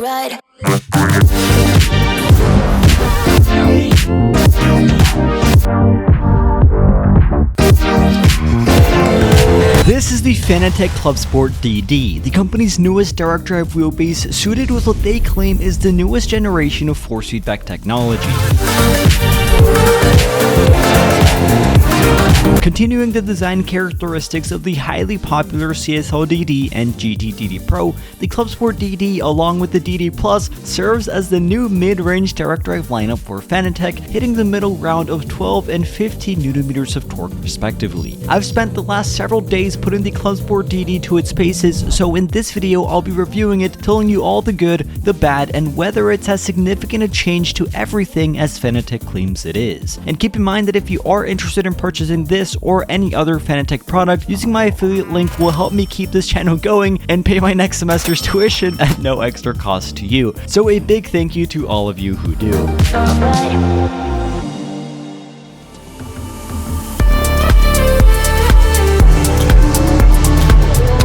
ride. This is the Fanatec ClubSport DD, the company's newest direct drive wheelbase suited with what they claim is the newest generation of force feedback technology. Continuing the design characteristics of the highly popular CSL DD and GT DD Pro, the ClubSport DD along with the DD Plus serves as the new mid-range direct drive lineup for Fanatec, hitting the middle round of 12 and 15 Nm of torque respectively. I've spent the last several days putting the ClubSport DD to its paces, so in this video I'll be reviewing it, telling you all the good, the bad, and whether it's as significant a change to everything as Fanatec claims it is. And keep in mind that if you are interested in purchasing this or any other Fanatec product, using my affiliate link will help me keep this channel going and pay my next semester's tuition at no extra cost to you. So a big thank you to all of you who do.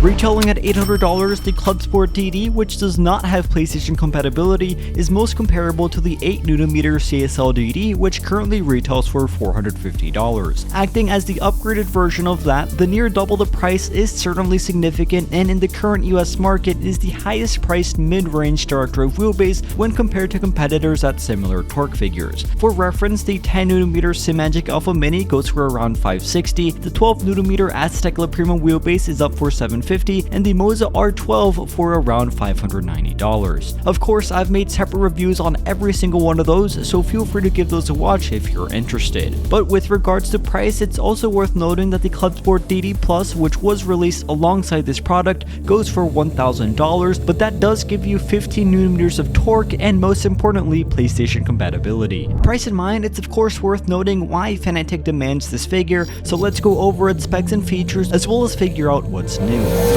Retailing at $800, the ClubSport DD, which does not have PlayStation compatibility, is most comparable to the 8Nm CSL DD, which currently retails for $450. Acting as the upgraded version of that, the near double the price is certainly significant, and in the current US market is the highest priced mid-range direct drive wheelbase when compared to competitors at similar torque figures. For reference, the 10Nm Simagic Alpha Mini goes for around $560, the 12Nm Aztec La Prima wheelbase is up for $750, and the MOZA R12 for around $590. Of course, I've made separate reviews on every single one of those, so feel free to give those a watch if you're interested. But with regards to price, it's also worth noting that the ClubSport DD Plus, which was released alongside this product, goes for $1,000, but that does give you 15 Nm of torque and most importantly, PlayStation compatibility. Price in mind, it's of course worth noting why Fanatec demands this figure, so let's go over its specs and features as well as figure out what's new.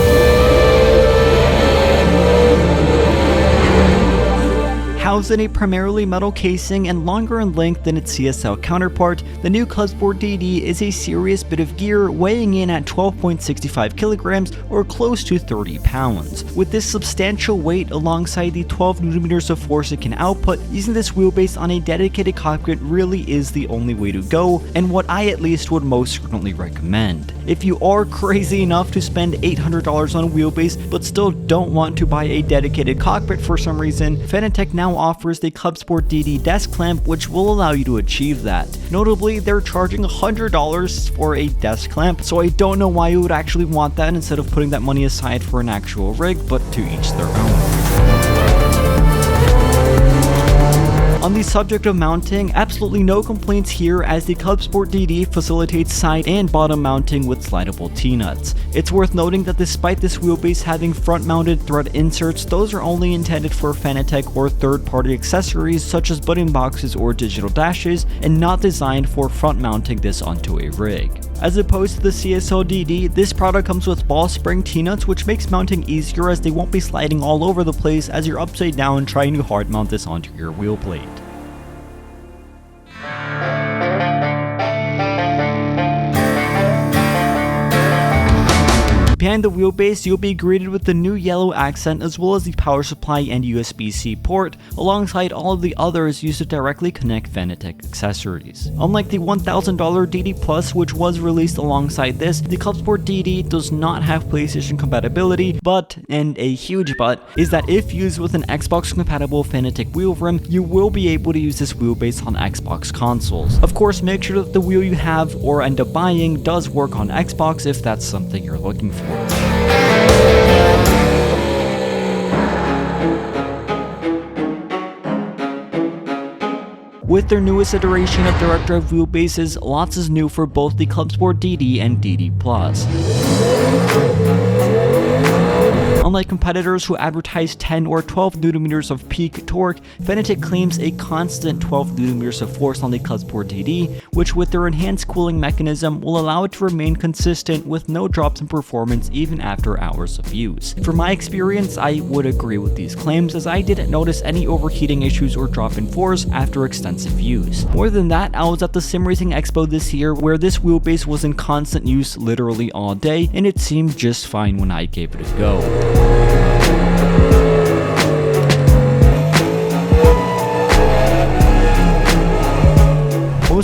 Housed in a primarily metal casing and longer in length than its CSL counterpart, the new ClubSport DD is a serious bit of gear, weighing in at 12.65 kilograms or close to 30 pounds. With this substantial weight alongside the 12 Nm of force it can output, using this wheelbase on a dedicated cockpit really is the only way to go, and what I at least would most certainly recommend. If you are crazy enough to spend $800 on a wheelbase but still don't want to buy a dedicated cockpit for some reason, Fanatec now offers the ClubSport DD desk clamp, which will allow you to achieve that. Notably, they're charging $100 for a desk clamp, so I don't know why you would actually want that instead of putting that money aside for an actual rig, but to each their own. On the subject of mounting, absolutely no complaints here as the ClubSport DD facilitates side and bottom mounting with slidable T-nuts. It's worth noting that despite this wheelbase having front-mounted thread inserts, those are only intended for Fanatec or third-party accessories such as button boxes or digital dashes, and not designed for front mounting this onto a rig. As opposed to the CSL DD, this product comes with ball spring T-nuts, which makes mounting easier as they won't be sliding all over the place as you're upside down trying to hard mount this onto your wheel plate. Behind the wheelbase, you'll be greeted with the new yellow accent as well as the power supply and USB-C port, alongside all of the others used to directly connect Fanatec accessories. Unlike the $1,000 DD Plus, which was released alongside this, the ClubSport DD does not have PlayStation compatibility, but, and a huge but, is that if used with an Xbox compatible Fanatec wheel rim, you will be able to use this wheelbase on Xbox consoles. Of course, make sure that the wheel you have or end up buying does work on Xbox if that's something you're looking for. With their newest iteration of direct drive wheelbases, lots is new for both the ClubSport DD and DD Plus. Unlike competitors who advertise 10 or 12 Nm of peak torque, Fanatec claims a constant 12 Nm of force on the ClubSport DD, which with their enhanced cooling mechanism will allow it to remain consistent with no drops in performance even after hours of use. From my experience, I would agree with these claims as I didn't notice any overheating issues or drop in force after extensive use. More than that, I was at the Sim Racing Expo this year where this wheelbase was in constant use literally all day, and it seemed just fine when I gave it a go.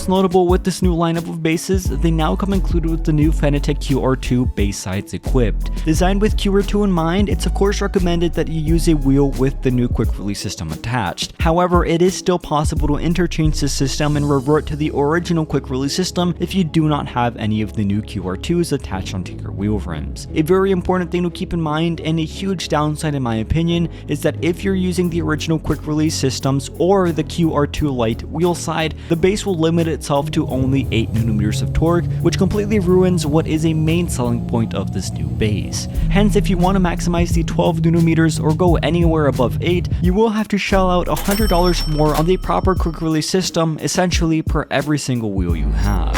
Most notable with this new lineup of bases, they now come included with the new Fanatec QR2 base sides equipped. Designed with QR2 in mind, it's of course recommended that you use a wheel with the new quick release system attached. However, it is still possible to interchange the system and revert to the original quick release system if you do not have any of the new QR2s attached onto your wheel rims. A very important thing to keep in mind, and a huge downside in my opinion, is that if you're using the original quick release systems or the QR2 Lite wheel side, the base will limit itself to only 8Nm of torque, which completely ruins what is a main selling point of this new base. Hence, if you want to maximize the 12Nm or go anywhere above 8, you will have to shell out $100 more on the proper quick release system, essentially per every single wheel you have.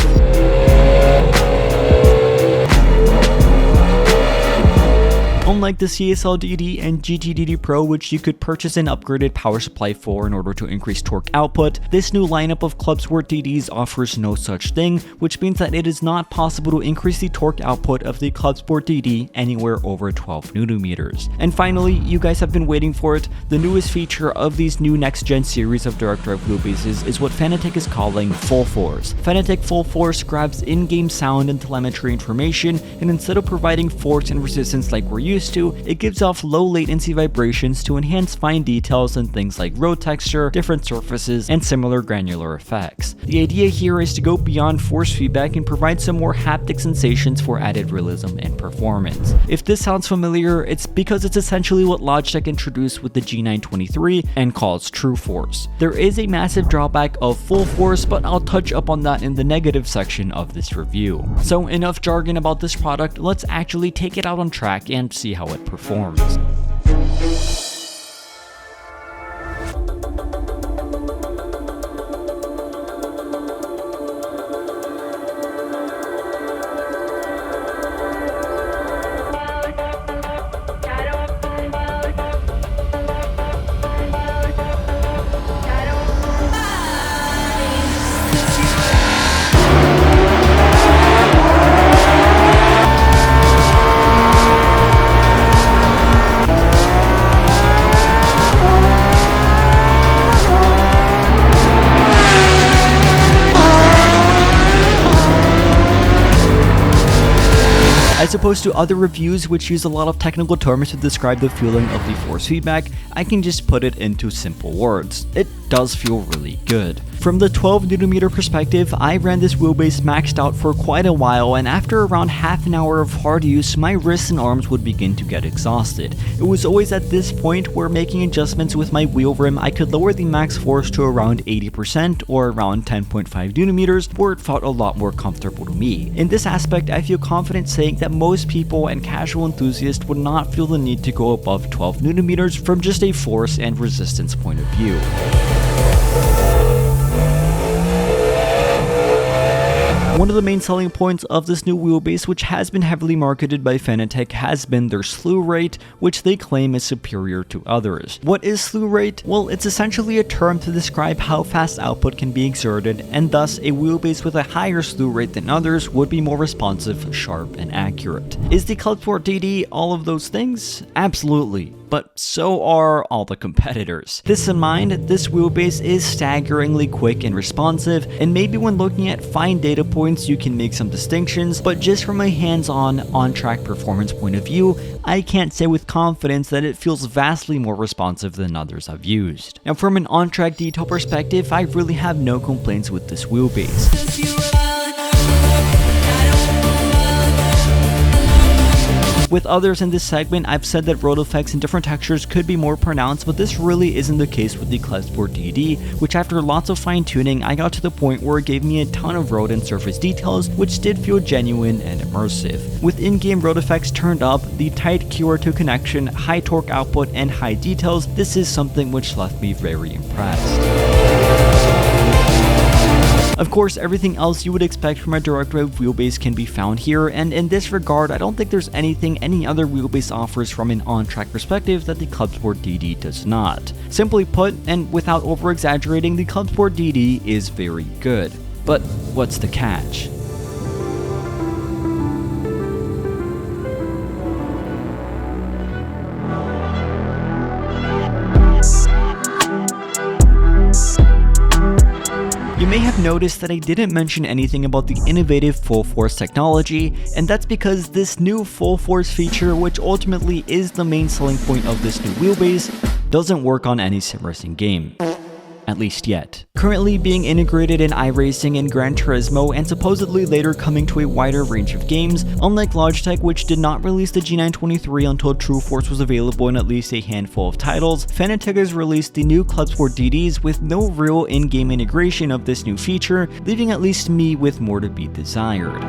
Unlike the CSL DD and GTDD Pro, which you could purchase an upgraded power supply for in order to increase torque output, this new lineup of ClubSport DDs offers no such thing, which means that it is not possible to increase the torque output of the ClubSport DD anywhere over 12Nm. And finally, you guys have been waiting for it, the newest feature of these new next-gen series of direct drive wheelbases is what Fanatec is calling Full Force. Fanatec Full Force grabs in-game sound and telemetry information, and instead of providing force and resistance like we're used to, it gives off low latency vibrations to enhance fine details in things like road texture, different surfaces, and similar granular effects. The idea here is to go beyond force feedback and provide some more haptic sensations for added realism and performance. If this sounds familiar, it's because it's essentially what Logitech introduced with the G923 and calls True Force. There is a massive drawback of Full Force, but I'll touch up on that in the negative section of this review. So enough jargon about this product, let's actually take it out on track and see how it performs. As opposed to other reviews which use a lot of technical terms to describe the feeling of the force feedback, I can just put it into simple words. It does feel really good. From the 12Nm perspective, I ran this wheelbase maxed out for quite a while, and after around half an hour of hard use, my wrists and arms would begin to get exhausted. It was always at this point where making adjustments with my wheel rim, I could lower the max force to around 80% or around 10.5Nm, where it felt a lot more comfortable to me. In this aspect, I feel confident saying that most people and casual enthusiasts would not feel the need to go above 12Nm from just a force and resistance point of view. One of the main selling points of this new wheelbase, which has been heavily marketed by Fanatec, has been their slew rate, which they claim is superior to others. What is slew rate? Well, it's essentially a term to describe how fast output can be exerted, and thus a wheelbase with a higher slew rate than others would be more responsive, sharp, and accurate. Is the ClubSport DD all of those things? Absolutely. But so are all the competitors. This in mind, this wheelbase is staggeringly quick and responsive, and maybe when looking at fine data points you can make some distinctions, but just from a hands-on, on-track performance point of view, I can't say with confidence that it feels vastly more responsive than others I've used. Now from an on-track detail perspective, I really have no complaints with this wheelbase. With others in this segment, I've said that road effects and different textures could be more pronounced, but this really isn't the case with the ClubSport DD, which after lots of fine tuning, I got to the point where it gave me a ton of road and surface details, which did feel genuine and immersive. With in-game road effects turned up, the tight QR2 connection, high torque output, and high details, this is something which left me very impressed. Of course, everything else you would expect from a direct drive wheelbase can be found here, and in this regard, I don't think there's anything any other wheelbase offers from an on-track perspective that the ClubSport DD does not. Simply put, and without over-exaggerating, the ClubSport DD is very good. But what's the catch? You may have noticed that I didn't mention anything about the innovative Full Force technology, and that's because this new Full Force feature, which ultimately is the main selling point of this new wheelbase, doesn't work on any sim racing game. At least yet. Currently being integrated in iRacing and Gran Turismo, and supposedly later coming to a wider range of games, unlike Logitech, which did not release the G923 until True Force was available in at least a handful of titles, Fanatec has released the new ClubSport DDs with no real in-game integration of this new feature, leaving at least me with more to be desired.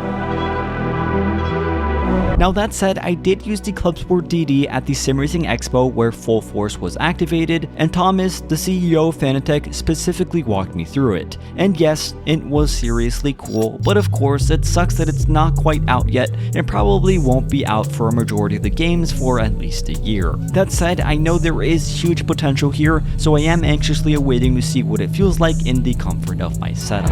Now that said, I did use the ClubSport DD at the Sim Racing Expo where Full Force was activated, and Thomas, the CEO of Fanatec, specifically walked me through it. And yes, it was seriously cool, but of course it sucks that it's not quite out yet and probably won't be out for a majority of the games for at least a year. That said, I know there is huge potential here, so I am anxiously awaiting to see what it feels like in the comfort of my setup.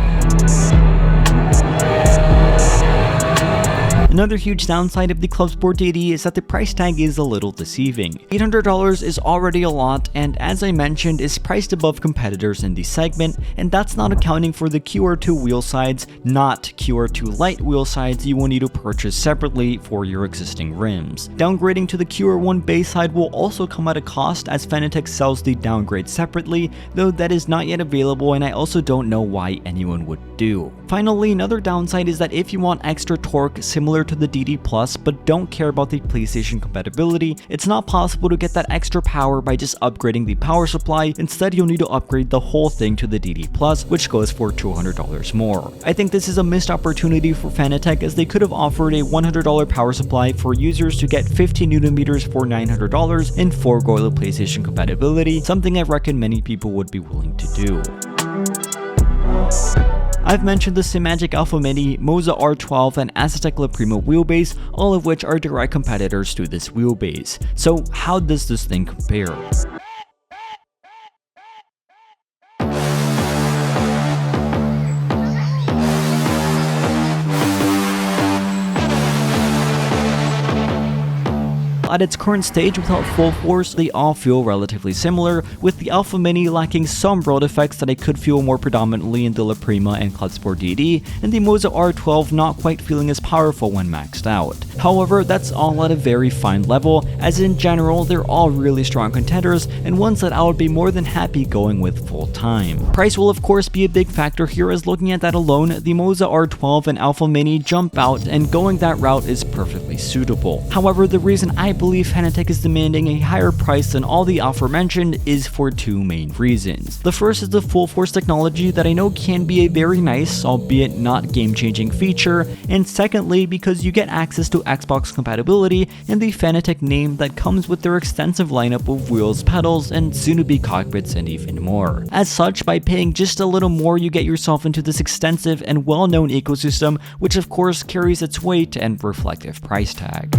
Another huge downside of the ClubSport DD is that the price tag is a little deceiving. $800 is already a lot, and as I mentioned, is priced above competitors in the segment, and that's not accounting for the QR2 wheel sides, not QR2 light wheel sides you will need to purchase separately for your existing rims. Downgrading to the QR1 base side will also come at a cost, as Fanatec sells the downgrade separately, though that is not yet available, and I also don't know why anyone would do. Finally, another downside is that if you want extra torque similar to the DD Plus but don't care about the PlayStation compatibility, it's not possible to get that extra power by just upgrading the power supply. Instead, you'll need to upgrade the whole thing to the DD Plus, which goes for $200 more. I think this is a missed opportunity for Fanatec, as they could have offered a $100 power supply for users to get 50Nm for $900 and forego the PlayStation compatibility, something I reckon many people would be willing to do. I've mentioned the Simagic Alpha Mini, MOZA R12, and Fanatec La Prima wheelbase, all of which are direct competitors to this wheelbase. So how does this thing compare? At its current stage without Full Force, they all feel relatively similar, with the Alpha Mini lacking some road effects that I could feel more predominantly in the La Prima and ClubSport DD, and the MOZA R12 not quite feeling as powerful when maxed out. However, that's all at a very fine level, as in general they're all really strong contenders and ones that I would be more than happy going with full time. Price will of course be a big factor here, as looking at that alone, the MOZA R12 and Alpha Mini jump out, and going that route is perfectly suitable. However, the reason I believe Fanatec is demanding a higher price than all the aforementioned is for two main reasons. The first is the Full Force technology that I know can be a very nice, albeit not game-changing feature, and secondly because you get access to Xbox compatibility and the Fanatec name that comes with their extensive lineup of wheels, pedals, and soon-to-be cockpits and even more. As such, by paying just a little more, you get yourself into this extensive and well-known ecosystem, which of course carries its weight and reflective price tag.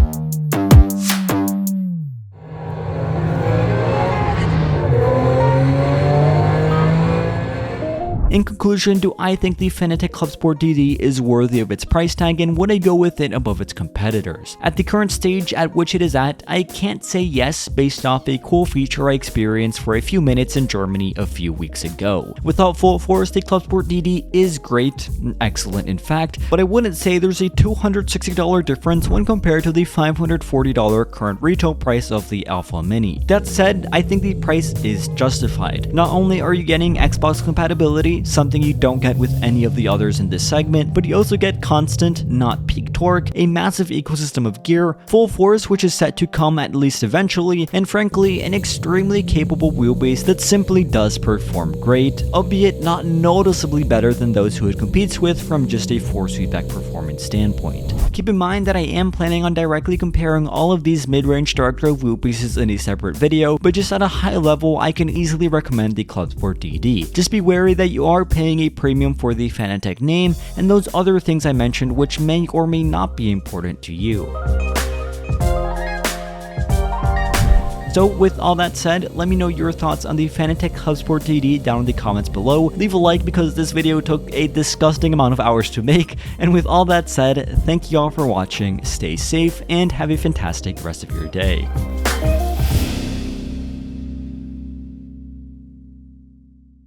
In conclusion, do I think the Fanatec ClubSport DD is worthy of its price tag, and would I go with it above its competitors? At the current stage at which it is at, I can't say yes based off a cool feature I experienced for a few minutes in Germany a few weeks ago. Without Full Force, the ClubSport DD is great, excellent in fact, but I wouldn't say there's a $260 difference when compared to the $540 current retail price of the Alpha Mini. That said, I think the price is justified. Not only are you getting Xbox compatibility, something you don't get with any of the others in this segment, but you also get constant, not peak torque, a massive ecosystem of gear, Full Force which is set to come at least eventually, and frankly an extremely capable wheelbase that simply does perform great, albeit not noticeably better than those who it competes with from just a force feedback performance standpoint. Keep in mind that I am planning on directly comparing all of these mid-range dark drove wheelbases in a separate video, but just at a high level I can easily recommend the ClubSport DD. Just be wary that you are paying a premium for the Fanatec name and those other things I mentioned, which may or may not be important to you. So with all that said, let me know your thoughts on the Fanatec ClubSport DD down in the comments below. Leave a like because this video took a disgusting amount of hours to make, and with all that said, thank you all for watching, stay safe, and have a fantastic rest of your day.